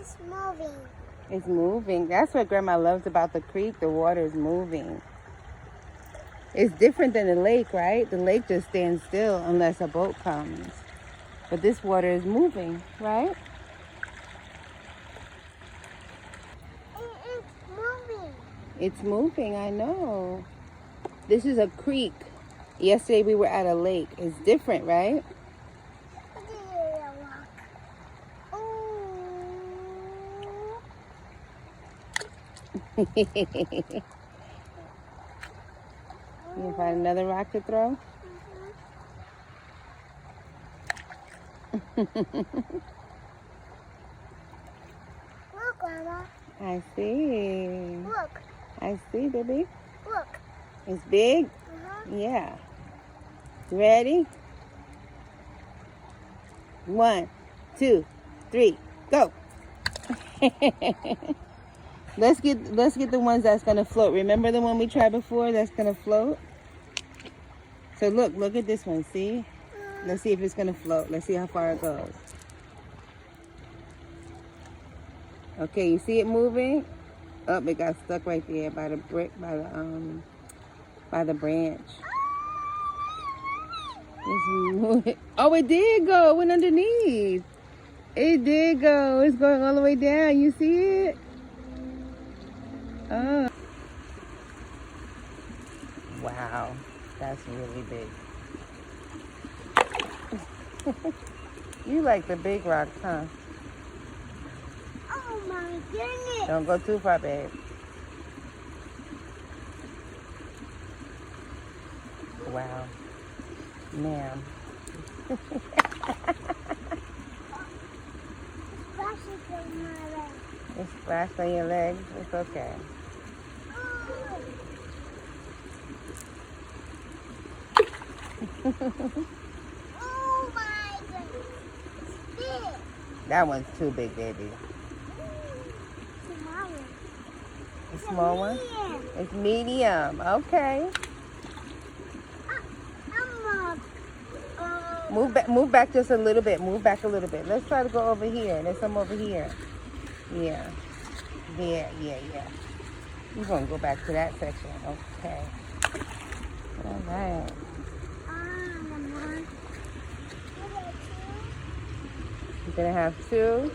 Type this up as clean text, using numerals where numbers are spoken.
is moving. It's moving. That's what Grandma loves about the creek. The water is moving. It's different than the lake, right? The lake just stands still unless a boat comes. But this water is moving, right? It's moving. It's moving, I know. This is a creek. Yesterday we were at a lake. It's different, right? You find another rock to throw? Look, Grandma. I see. Look. I see, baby. Look. It's big? Yeah. Ready? 1, 2, 3, go. Let's get the ones that's gonna float. Remember the one we tried before that's gonna float? So look at this one, see? Let's see if it's gonna float. Let's see how far it goes. Okay, you see it moving? Oh, it got stuck right there by the brick, by the branch. It's moving. Oh, it did go. It went underneath. It did go. It's going all the way down. You see it? Oh. Wow. That's really big. You like the big rocks, huh? Oh my goodness. Don't go too far, babe. Wow. Ma'am. It splashed on your legs. It's okay. Oh my goodness. It's big. That one's too big, baby. A small one? It's medium. Okay. Move back just a little bit. Move back a little bit. Let's try to go over here. There's some over here. Yeah. Yeah. You're going to go back to that section. Okay. All right. You're going to have 2.